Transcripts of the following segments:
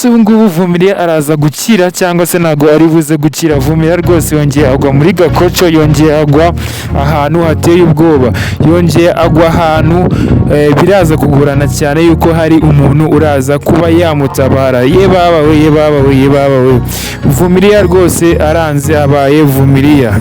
ubu ngubu Vumiriya araza gukira cyangwa se ntabwo ari buze gukira. Vumiriya rwose yongeye agwa muri gakoco, yongeye agwa ahantu hateye ubwoba, yongeye agwa ahantu biraza kugorana cyane yuko hari umuntu uraza kuba yamutabara. Ye babawe Vumiriya rwose aranze, abaye Vumiriya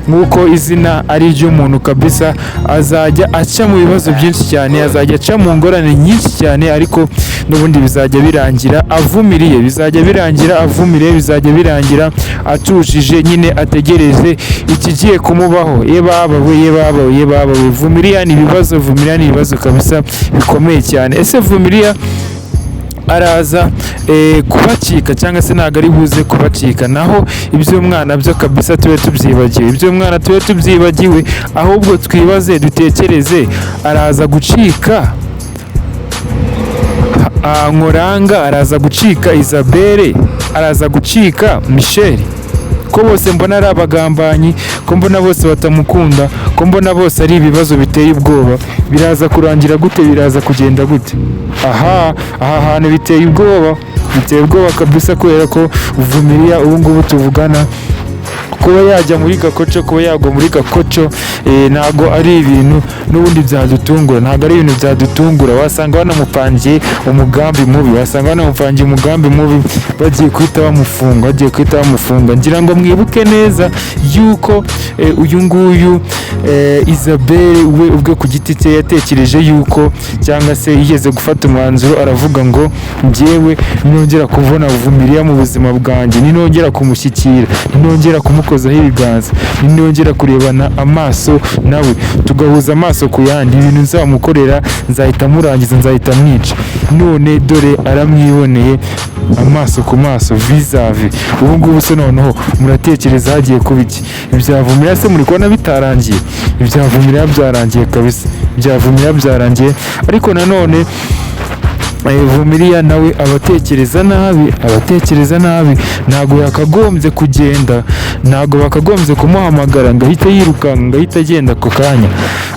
nk'uko izina ari iry'umuntu kabisa. Azajya aca mu bibazo byinshi cyane, azajya aca mu ngorane nyinshi cyane, ariko n'ubundi bizajya birangira avumiriye, bizajya birangira avumiriye, bizajya birangira atujije, nyine ategereze ikigiye kumubaho. Ye babawe Vumiriya ni ibibazo, Vumiriya ni ibibazo kabisa bikomeye cyane. Ese Vumiriya araza kubacika cyangwa se ntabwo ari buze kubacika? Naho iby'umwana byo kabisa tube tubyibagiwe, iby'umwana tube tubyibagiwe, ahubwo twibaze dutekereze, araza gucika Nkoranga, araza gucika Isabelle, araza gucika Michel? Ko bose mbona ari abagambanyi, ko mbona bose batamukunda, ko mbona bose ari ibibazo biteye ubwoba. Biraza kurangira gute? Biraza kugenda gute? aha hantu biteye ubwoba kabisa, kubera ko Vumiriya ubu ngubu tuvugana kuba yajya muri gakoco, kuba yagwa muri gakoco ntago ari ibintu n'ubundi byadutungura, ntago ari ibintu byadutungura. Wasanga banamupangiye umugambi mubi, bagiye kwita bamufunga. Ngira ngo mwibuke neza yuko uyu nguyu Isabelle we ubwe ku giti cye yatekereje yuko, cyangwa se yigeze gufata umwanzuro, aravuga ngo njyewe ninongera kubona Vumiriya mu buzima bwanjye, ninongera kumushyikira, ninongera kumukozaho ibiganza, ninongera kurebana amaso nawe, tugahuza amaso ku yandi, ibintu nzamukorera nzahita murangiza, nzahita mwica. None dore aramwiboneye amaso ku maso, vis-a-vis. Ubu ngubu se noneho muratekereza hagiye kuba iki? Ibya Vumiriya se muri kubona bitarangiye? Ibya Vumiriya byarangiye kabisa, ibya Vumiriya byarangiye. Ariko nanone Vumiriya nawe abatekereza nabi, ntabwo yakagombye kugenda, ntabwo bakagombye kumuhamagara ngo ahite yirukanka, ngo ahite agenda ako kanya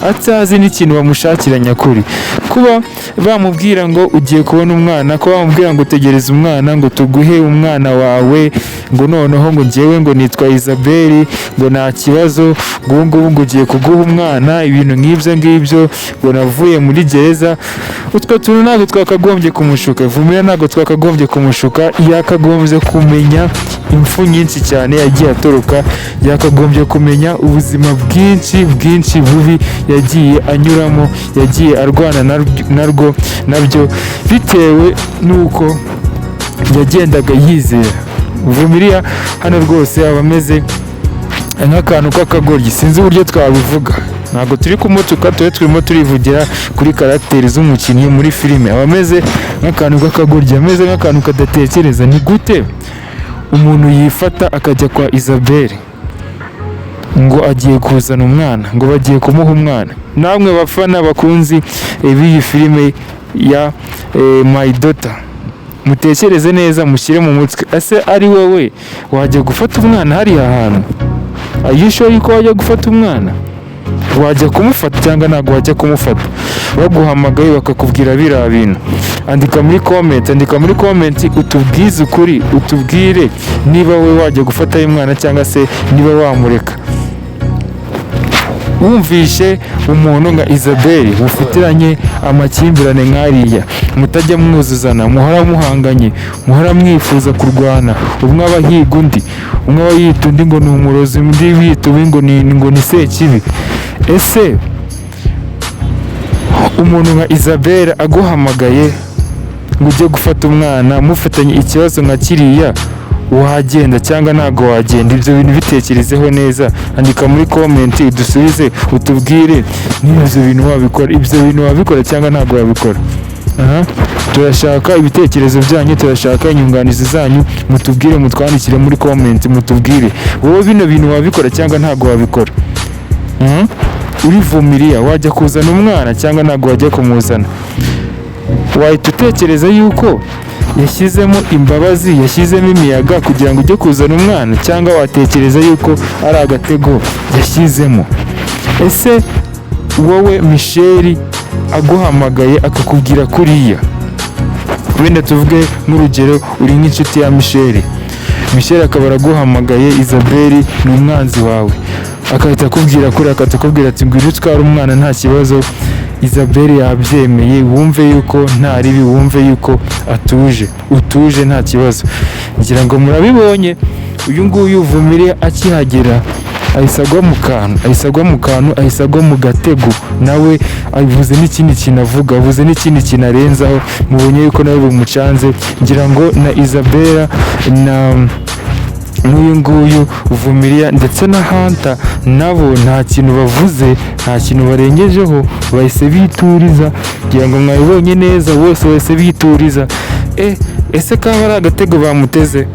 atazi n'ikintu bamushakira nyakuri. Kuba bamubwira ngo ugiye kubona umwana, ko bamubwira ngo utegereze umwana, ngo tuguhe umwana wawe, ngo noneho ngo njyewe ngo nitwa Isabelle, ngo nta kibazo, ngo ubu ngubu ngo ugiye kuguha umwana, ibintu nk'ibyo ngibyo, ngo navuye muri gereza. Utwo tuntu ntabwo twakagombye kumushuka. Vumiriya ntabwo twakagombye kumushuka, yakagombye kumenya impfu nyinshi cyane yagiye atoroka, yakagombye kumenya ubuzima bwinshi bubi yagiye anyuramo, yagiye arwana nabyo bitewe n'uko yagendaga yizera. Vumiriya hano rwose aba ameze nk'akantu k'akagoryi, sinzi uburyo twabivuga. Ntabwo turi kumutuka, turimo turivugira kuri karagiteri z'umukinnyi muri filime. Aba ameze nk'akantu k'akagoryi, ameze nk'akantu kadatekereza. Ni gute umuntu yifata akajya kwa Isabelle ngo agiye kuzana umwana, ngo bagiye kumuha umwana? Namwe bafana bakunzi b'iyi filime ya My Daughter, mutekereze neza, mushyire mu mutwe, ese ari wowe wajya gufata umwana hariya hantu? Are you sure yuko wajya gufata umwana? Wajya kumufata cyangwa ntabwo wajya kumufata? Baguhamagaye bakakubwira biriya bintu, andika muri comment utubwize ukuri, utubwire niba we wajya gufata umwana cyangwa se niba wamureka. Wumvishe umuntu nka Isabelle mufitiranye amakimbirane nk'ariya, mutajya mwuzuzana, muhora muhanganye, muhora mwifuza kurwana, umwe aba higa undi, umwe aba yita undi ngo ni umurozi, undi yita undi ngo ni sekibi. Ese umuntu nka Isabelle aguhamagaye ngo ujye gufata umwana, mufatanye ikibazo nka kiriya, wagenda cyangwa ntabwo wagenda? Ibyo bintu bitekerezeho neza, andika muri comment udusubize, utubwire niba ibyo bintu wabikora, ibyo bintu wabikora cyangwa ntabwo wabikora. Turashaka ibitekerezo byanyu, turashaka inyunganizi zanyu, mutubwire, mutwandikire muri comment, mutubwire wowe bino bintu wabikora cyangwa ntabwo wabikora. Uri Vumiriya wajya kuzana umwana cyangwa ntabwo wajya kumuzana? Wahita utekereza yuko yashyizemo imbabazi, yashyizemo imiyaga kugira ngo ujye kuzana umwana, cyangwa watekereza yuko ari agatego yashyizemo? Ese wowe Michel aguhamagaye akakubwira kuriya, wenda tuvuge nk'urugero uri nk'inshuti ya Michel akaba araguhamagaye, Isabelle ni umwanzi wawe, akahita akubwira kuri, akatakubwira ati ngwino utware umwana nta kibazo. Isabelle yabyemeye, wumve yuko nta ribi, wumve yuko utuje nta kibazo. Ngira ngo murabibonye, uyu nguyu Vumilia akihagera ahise agwa mu kantu, ahise agwa mu gatego. Nawe avuze n'ikindi kintu avuga, avuze n'ikindi kintu arenzaho, mubonye yuko nawe bumucanze. Ngira ngo na Isabelle n'uyu nguyu Vumilia ndetse na Hunter nabo nta kintu bavuze, nta kintu barengejeho, bahise bituriza. Ngira ngo mwabibonye neza, bose bahise bituriza. Ese kaba ari agatego bamuteze?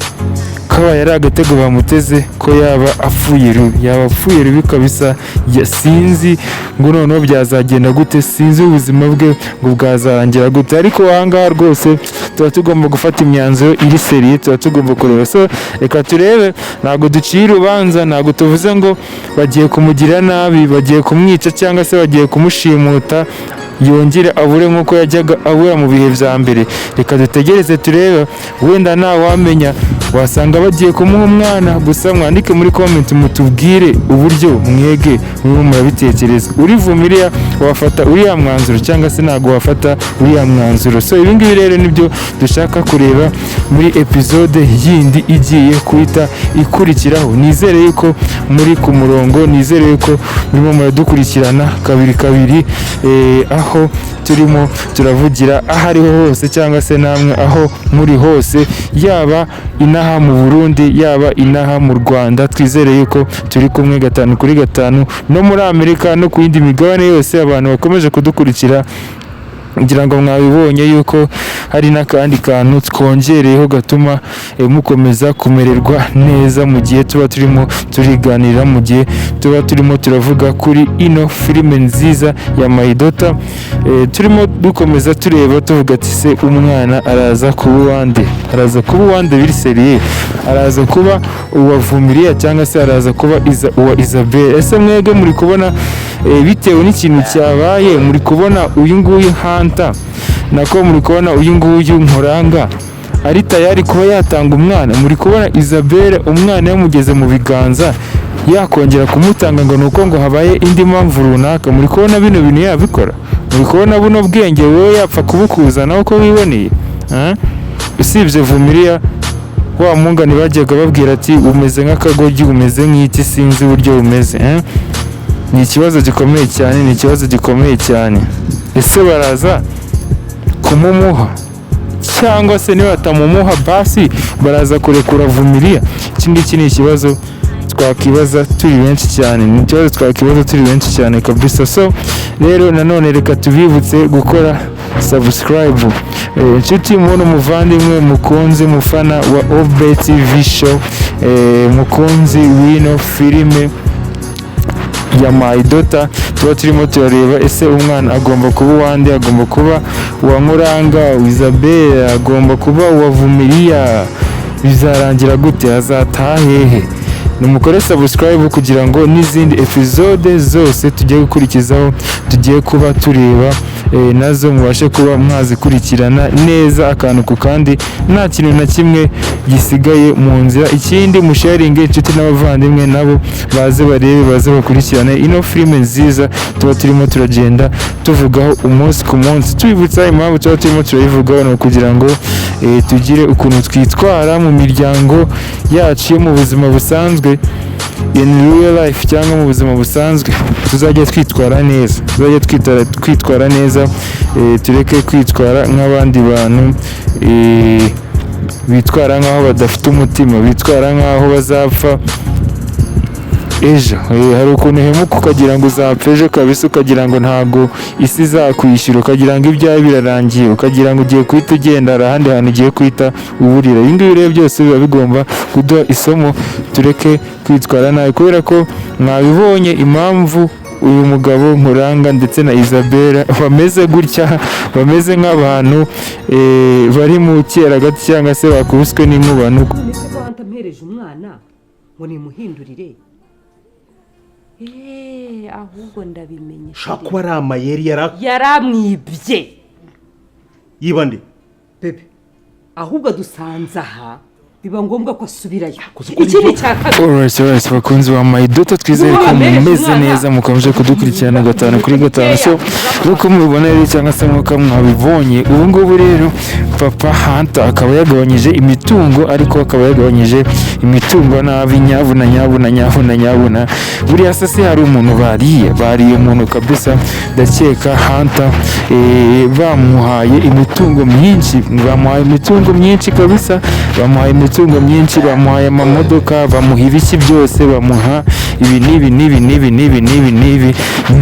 Kabaye ari agatego bamuteze ko yaba apfuye rubi kabisa. Sinzi ngo noneho byazagenda gute, sinzi ubuzima bwe ngo bwazarangira gute, ariko ahangaha rwose tuba tugomba gufata imyanzuro iri seriye, tuba tugomba kureba. So reka turebe, ntabwo duciye urubanza, ntabwo tuvuze ngo bagiye kumugirira nabi, bagiye kumwica cyangwa se bagiye kumushimuta yongere abure nk'uko yajyaga abura mu bihe bya mbere. Reka dutegereze turebe, wenda ntawamenya, wasanga bagiye kumuha umwana. Gusa mwandike muri comment mutubwire uburyo mwege murimo murabitekereza. Uri Vumilia wafata uriya mwanzuro cyangwa se ntabwo wafata uriya mwanzuro? So ibi ngibi rero nibyo dushaka kureba muri episode yindi igiye kuhita ikurikiraho. Nizere yuko muri ku murongo, nizere yuko murimo muradukurikirana kabiri, aho turimo turavugira aho ariho hose, cyangwa se namwe aho muri hose, yaba inaha mu Burundi, yaba inaha mu Rwanda. Twizere yuko turi kumwe 5/5 no muri Amerika no ku yindi migabane yose, abantu bakomeje kudukurikira. Ngira ngo mwabibonye yuko hari n'akandi kantu twongereyeho gatuma mukomeza kumererwa neza mu gihe tuba turimo turiganira, mu gihe tuba turimo turavuga kuri ino filime nziza ya My Daughter. Turimo dukomeza tureba tuvuga ati se umwana araza kuba uwande biri seriye, araza kuba uwa Vumilia cyangwa se araza kuba uwa Isabelle? Ese mwebwe muri kubona bitewe n'ikintu cyabaye, muri kubona uyu nguyu Hunter nako muri kubona uyu nguyu Nkuranga ari tayari kuba yatanga umwana? Muri kubona Isabelle umwana yamugeze mu biganza yakongera kumutanga ngo nuko ngo habaye indi mpamvu runaka? Muri kubona bino bintu yabikora? Muri kubona buno bwenge wowe yapfa kubukuzana uko wiboneye? Usibye Vumilia, wa mungani bajyaga babwira ati umeze nk'akagoryi, umeze nk'iki, sinzi uburyo umeze. Ni ikibazo gikomeye cyane, Ese baraza kumumuha cyangwa se niba batamumuha basi baraza kurekura Vumilia? Iki ngiki ni ikibazo twakibaza turi benshi cyane, kabisa. So rero nanone reka tubibutse gukora subscribe. Inshuti muno muvandimwe mukunzi mufana wa Obe TV show, mukunzi wino filime ya My Daughter, tuba turimo turareba ese umwana agomba kuba uwande, agomba kuba uwa Nkuranga, Isabelle, agomba kuba uwa Vumilia, bizarangira gute, azataha hehe? Nimukore subscribe kugira ngo n'izindi episode zose tugiye gukurikizaho, tugiye kuba tureba, nazo mubashe kuba mwazikurikirana neza akantu ku kandi, nta kintu na kimwe gisigaye mu nzira. Ikindi musharinge inshuti n'abavandimwe nabo baze barebe, baze bakurikirane ino filime nziza tuba turimo turagenda tuvugaho umunsi ku munsi. Tubibutsa impamvu tuba turimo turayivugaho ni kugira ngo tugire ukuntu twitwara mu miryango yacu yo mu buzima busanzwe, in real life cyangwa mu buzima busanzwe, tuzajya twitwara neza, tureke kwitwara nk'abandi bantu bitwara nk'aho badafite umutima, bitwara nk'aho bazapfa ejo. Hari ukuntu hemuka ukagira ngo uzapfa ejo kabisa, ukagira ngo ntago isi izakwishyura, ukagira ngo ibyawe birarangiye, ukagira ngo ugiye kuhita ugenda ahandi hantu ugiye kuhita uburira. Ibi ngibi rero byose biba bigomba kuduha isomo, tureke kwitwara nabi, kubera ko mwabibonye impamvu uyu mugabo Nkuranga ndetse na Isabella bameze gutya, bameze nk'abantu bari mu cyeragati cyangwa se bakubiswe n'inkuba. Mpereje umwana ngo nimuhindurire ahubwo ndabimenye shakwa ari amayeri yaramwibye yiba nde bebe, ahubwo dusanze aha biba ngombwa ko asubirayo. Ikindi cya kabiri alright bakunzi ba Mayidoto, twizeye ko mumeze neza mukomeje kudukurikirana 5 kuri 5. So nk'uko mubibona rero cyangwa se nk'uko mwabibonye, ubu ngubu rero Papa Hunter akaba yagabanyije imitungo, ariko akaba yagabanyije imitungo nabi nyabuna. Buriya sase hari umuntu bariye umuntu kabisa. Ndakeka Hunter bamuhaye imitungo myinshi kabisa, bamuhaye imitungo myinshi, bamuhaye amamodoka, bamuha ibiki byose, bamuha ibi n'ibi.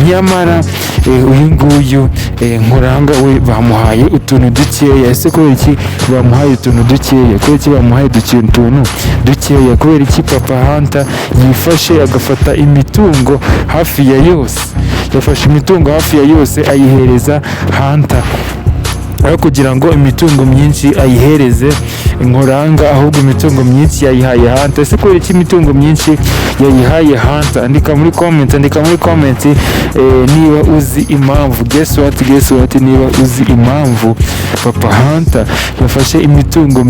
Nyamara uyu nguyu Nkuranga we bamuhaye utuntu dukeya. Ese kubera iki bamuhaye utuntu dukeya? Kubera iki bamuhaye utuntu dukeya? Kubera iki Papa Hunter yifashe agafata imitungo hafi ya yose? Yafashe imitungo hafi ya yose ayihereza Hunter, aho kugira ngo imitungo myinshi ayihereze Nkuranga, ahubwo imitungo myinshi yayihaye Hunter. Ese kubera iki imitungo myinshi yayihaye Hunter? Andika muri comment niba uzi impamvu. Guess what, niba uzi impamvu Papa Hunter yafashe imitungo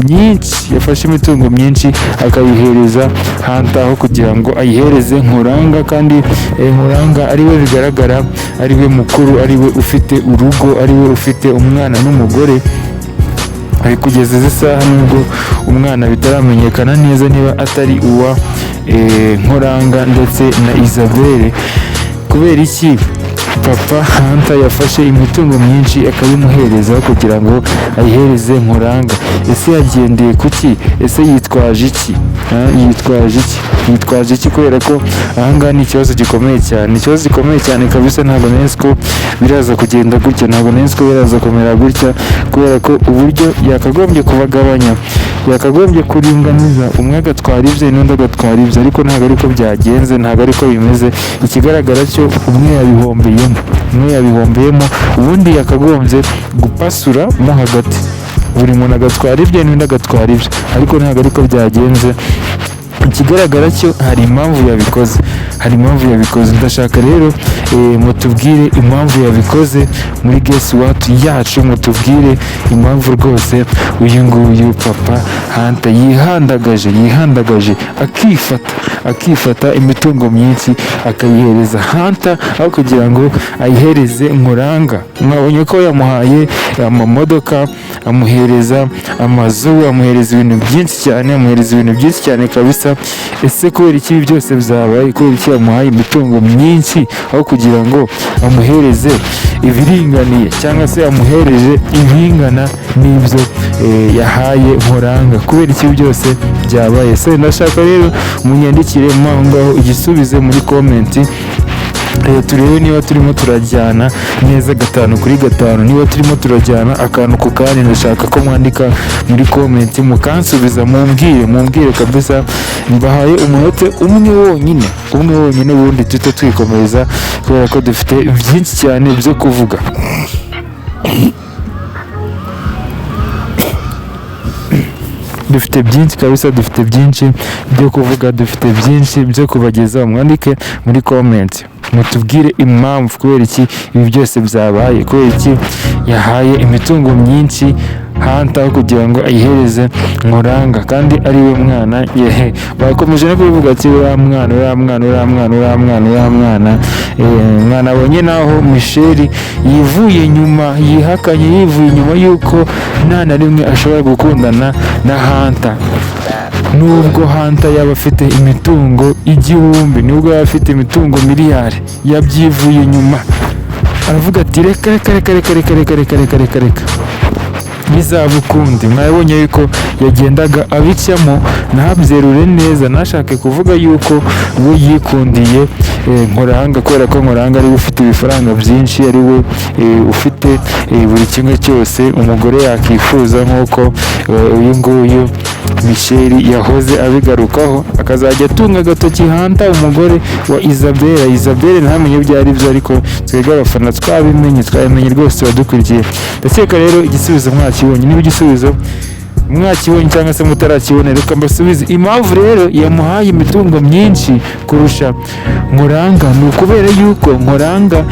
myinshi akayihereza Hunter, aho kugira ngo ayihereze Nkuranga. Kandi Nkuranga ariwe bigaragara, ariwe mukuru, ariwe ufite urugo, ariwe ufite umwana n'umugore. Ari kugeza izi saha nubwo umwana bitaramenyekana neza niba atari uwa Nkuranga ndetse na Isabelle. Kubera iki Papa Hunter yafashe imitungo myinshi akabimuhereza kugira ngo ayihereze Nkuranga? Ese yagendeye kuki? Ese yitwaje iki? Kubera ko ahangaha ni ikibazo gikomeye cyane kabisa. Ntabwo nzi ko biraza kugenda gutya, ntabwo nzi ko biraza kumera gutya, kubera ko uburyo yakagombye kubagabanya, yakagombye kuringaniza, umwe agatwara ibye n'undi agatwara ibye, ariko ntabwo ariko byagenze, ntabwo ariko bimeze. Ikigaragara cyo umwe yabihombeyemo, ubundi yakagombye gupasura mo hagati, buri muntu agatwara ibye n'undi agatwara ibye, ariko ntabwo ariko byagenze. Ikigaragara cyo hari impamvu yabikoze. Ndashaka rero mutubwire impamvu yabikoze muri Guess What yacu, mutubwire impamvu rwose uyu nguyu Papa Hunter yihandagaje akifata imitungo myinshi akayihereza Hunter, aho kugira ngo ayihereze Nkuranga. Mwabonye ko yamuhaye amamodoka, amuhereza amazu, amuhereza ibintu byinshi cyane kabisa. Ese kubera iki byose byabaye? Kubera iki yamuhaye imitungo myinshi aho kugira ngo amuhereze ibiringaniye, cyangwa se amuhereje ibingana n'ibyo yahaye Nkuranga? Kubera iki byose byabaye? Se ndashaka rero munyandikire ngaho igisubize muri comment, turebe niba turimo turajyana neza 5 kuri 5, niba turimo turajyana akantu ku kandi. Ndashaka ko mwandika muri comment mukansubiza, mumbwire kabisa. Mbahaye umunota umwe wonyine, ubundi tuhita twikomereza, kubera ko dufite byinshi cyane byo kuvuga. Dufite byinshi kabisa, dufite byinshi byo kuvuga, dufite byinshi byo kubagezaho. Mwandike muri comment mutubwire impamvu, kubera iki ibi byose byabaye, kubera iki yahaye imitungo myinshi Hunter kugira ngo ayihereze Nkuranga, kandi ari we mwana. Bakomeje no kubivuga ati uriya mwana abonye naho Michelle yivuye inyuma, yivuye inyuma yuko nta na rimwe ashobora gukundana na Hunter. Nubwo Hunter yaba afite imitungo igihumbi, nubwo yaba afite imitungo miliyari, yabyivuye inyuma, aravuga ati reka bizabukundi. Mwabonye yuko yagendaga abicamo ntabyerure neza, ntashake kuvuga yuko we yikundiye Nkuranga, kubera ko Nkuranga ari we ufite ibifaranga byinshi, ari we ufite buri kimwe cyose umugore yakifuza, nk'uko uyu nguyu Michel yahoze abigarukaho, akazajya atunga agatoki Hunter umugore wa Isabelle ntamenye ibyo ari byo, ariko twebwe abafana twabimenye rwose turadukurikiye. Ndakeka rero igisubizo mwakibonye, niba igisubizo mwakibonye cyangwa se mutarakibona reka mbasubize. Impamvu rero yamuhaye imitungo myinshi kurusha Nkuranga ni ukubera yuko Nkuranga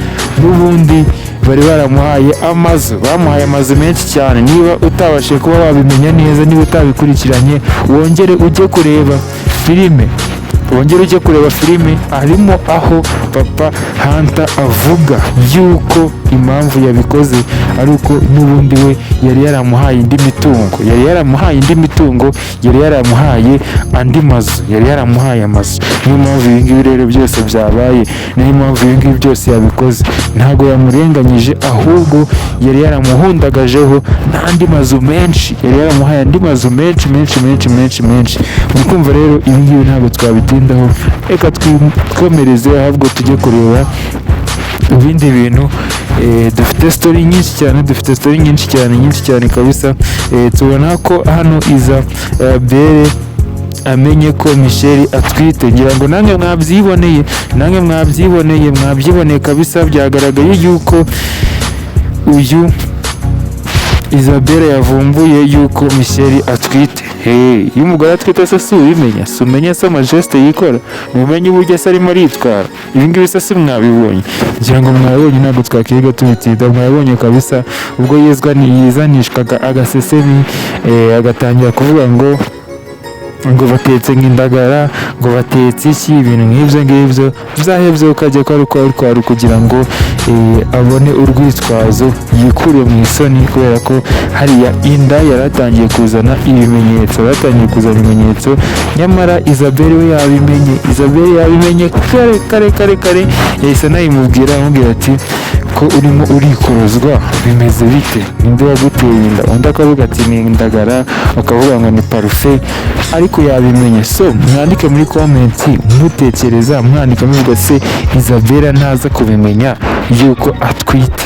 n'ubundi bari baramuhaye amazu, bamuhaye amazu menshi cyane. Niba utabashije kuba wabimenya neza, niba utabikurikiranye, wongere ujye kureba filime, harimo aho papa Hunter avuga yuko impamvu yabikoze ari uko n'ubundi we yari yaramuhaye indi mitungo, yari yaramuhaye andi mazu, yari yaramuhaye amazu. Niyo mpamvu ibi ngibi rero byose byabaye, niyo mpamvu ibi ngibi byose yabikoze. Ntabwo yamurenganyije, ahubwo yari yaramuhundagajeho n'andi mazu menshi, yari yaramuhaye andi mazu menshi. Muri kumva rero ibi ngibi ntabwo twabitindaho, reka twikomereze ahubwo tujye kureba ibindi bintu. Dufite story nyinshi cyane kabisa. Tubona ko hano Isabelle amenye ko Michel atwite, ngira ngo nange mwabyiboneye kabisa. Byagaragaye yuko uyu Isabelle yavumbuye yuko Michel atwite. Iyo umugore atwite se si ubimenya, si umenya se amageste yikora, mumenye uburyo se arimo aritwara. Ibi ngibi se si mwabibonye, ngira ngo mwabibonye, ntabwo twakiga tubitinda, mwabibonye kabisa. Ubwo yizanishwaga agasesemi, agatangira kuvuga ngo batetse nk'indagara, ngo batetse iki, ibintu nk'ibyo byahebye, ukajya ko ari kugira ngo abone urwitwazo yikure mu isoni, kubera ko hariya inda yaratangiye kuzana ibimenyetso, nyamara Isabelle we yabimenye kare. Yahise anayimubwira ati ko urimo urikorozwa, bimeze bite, ninde waguteye inda? Undi akavuga ati ni indagara, akavuga ngo ni parufe, ariko yabimenye. So mwandike muri comment mutekereza, mwandika muvuga se Isabelle ntaza kubimenya yuko atwite,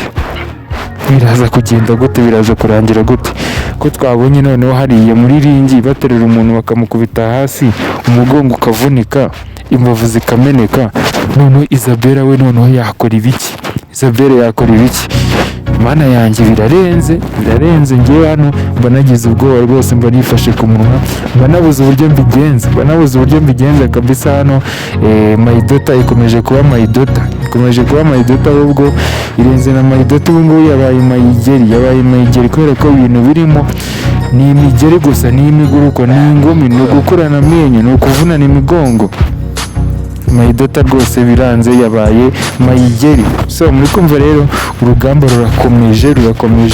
biraza kugenda gute, biraza kurangira gute? Ko twabonye noneho hariya muri ringi baterera umuntu bakamukubita hasi, umugongo ukavunika, imbavu zikameneka. Noneho Isabelle we noneho yakora ibiki? Mana yanjye, birarenze. Ngewe hano mba nagize ubwoba rwose, mba nifashe ku munwa, mba nabuze uburyo mbigenza kabisa. Hano Mayidota ikomeje kuba Mayidota, ahubwo irenze na Mayidota. Ubu ngubu yabaye Mayigeri, kubera ko ibintu birimo ni imigeri gusa, ni imiguruko, ni ingumi, ni ugukurana amenyo, ni ukuvunana imigongo. Mayidota rwose biranze, yabaye Mayigeri. So muri kumva rero urugamba rurakomeje.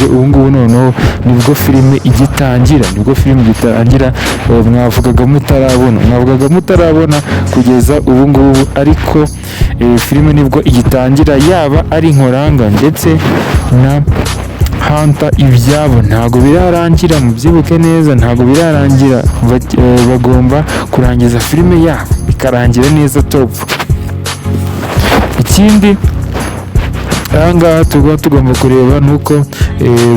Ubu ngubu noneho nibwo filime igitangira, mwavugaga mutarabona kugeza ubu ngubu, ariko filime nibwo igitangira, yaba ari Nkuranga ndetse na Hunter ibyabo ntabwo birarangira, mubyibuke neza, ntabwo birarangira. Bagomba kurangiza filime yabo ikarangira neza top. Ikindi ahangaha tugomba kureba nuko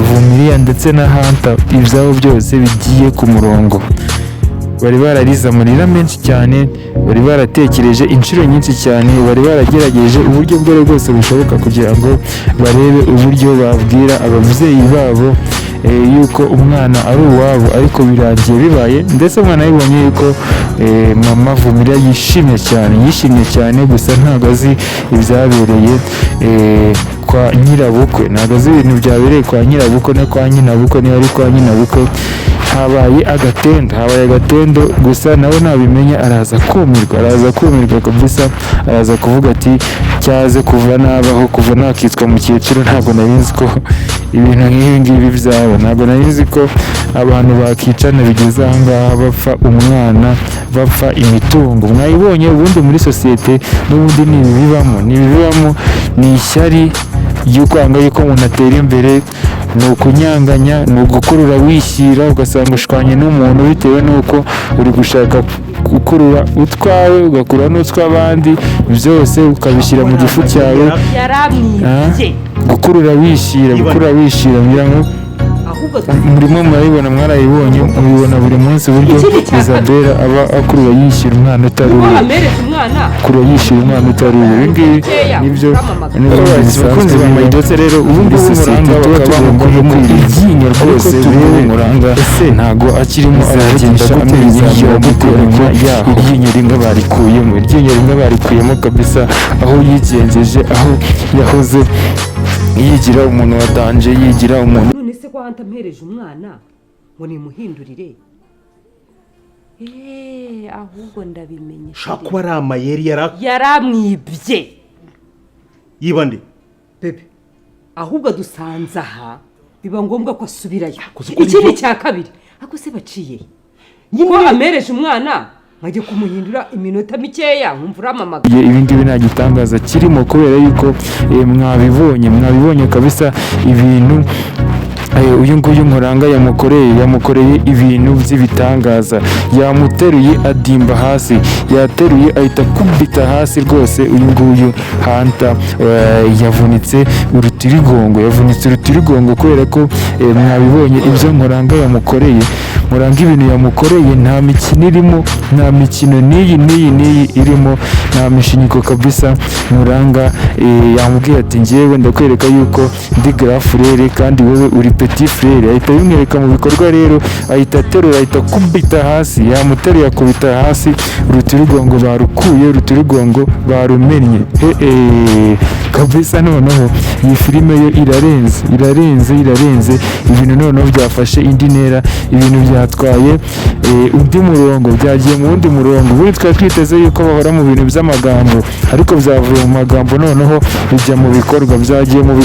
Vumilia ndetse na Hunter ibyabo byose bigiye ku murongo. Bari bararize amarira menshi cyane, bari baratekereje inshuro nyinshi cyane, bari baragerageje uburyo bwose bwose bushoboka kugira ngo barebe uburyo babwira ababyeyi babo yuko umwana ari uwabo, ariko birangiye bibaye. Ndetse umwana yibonye yuko mama Vumilia yishimye cyane, gusa ntabwo azi ibyabereye kwa nyirabukwe, ntabwo azi ibintu byabereye kwa nyirabukwe no kwa nyinabukwe. Niba ari kwa nyinabukwe habaye agatendo, gusa nawe nabimenya araza kumirwa kabisa. Araza kuvuga ati cyaze kuva nabaho, kuva nakitwa mu cyiciro, ntabwo nari nzi ko ibintu nk'ibi ngibi byaba, ntabwo nari nzi ko abantu bakicana bigeze aha ngaha, bapfa umwana, bapfa imitungo. Mwayibonye ubundi muri sosiyete n'ubundi ni ibibibamo, ni ishyari y'ukwanga yuko umuntu atera imbere, ni ukunyanganya, ni ugukurura wishyira, ugasanga ushwanye n'umuntu bitewe n'uko uri gushaka gukurura utwawe, ugakurura n'utw'abandi, byose ukabishyira mu gifu cyawe. Gukurura wishyira ngira ngo ahubwo ahubwo murimo murayibona, mwarayibonye, mubibona buri munsi uburyo Isabelle aba akurura yishyura umwana utari uwe, amereza umwana akurura yishyura umwana utari uwe. Ibi ngibi nibyo bakunzi ba Mayidotse rero, ubu ngubu Muranga tuba tugomba iryinyo rwose, rero Muranga ntago akirimo aravugisha amezi yamuteranya yaho, iryinyo rimwe barikuyemo kabisa, aho yigenjeje, aho yahoze yigira umuntu wa danje, yigira umuntu. none se ko hanta mpereje umwana ngo nimuhindurire, ahubwo ndabimenye ushaka kuba ari amayeri yaramwibye. yiba nde bebe ahubwo dusanze aha biba ngombwa ko asubirayo. ikindi cya kabiri ako se baciye ko amereje umwana nkajya kumuhindura iminota mikeya nkumva uramamaga. ibi ngibi nta gitangaza kirimo, kubera yuko mwabibonye kabisa ibintu uyu nguyu Muranga yamukoreye ibintu by'ibitangaza. Yamuteruye adimba hasi, yateruye ahita akubita hasi rwose. Uyu nguyu Hanta yavunitse urutirigongo kubera ko mwabibonye ibyo Muranga yamukoreye. Muranga ibintu yamukoreye nta mikino irimo, nta mikino n'iyi irimo, nta mishinyiko kabisa. Muranga yamubwiye ati njyewe ndakwereka yuko ndi grand frere kandi wowe uri petit frere. Ahita bimwereka mu bikorwa rero, ahita aterura, ahita akubita hasi, yamuteruye akubita hasi, urutirigongo barumennye kabisa. Noneho iyi filime yo irarenze, ibintu noneho byafashe indi ntera, ibintu byatwaye undi murongo, byagiye mu wundi murongo. Buri twari twiteze yuko bahora mu bintu by'amagambo, ariko byavuye mu magambo noneho bijya mu bikorwa, byagiye mu bikorwa.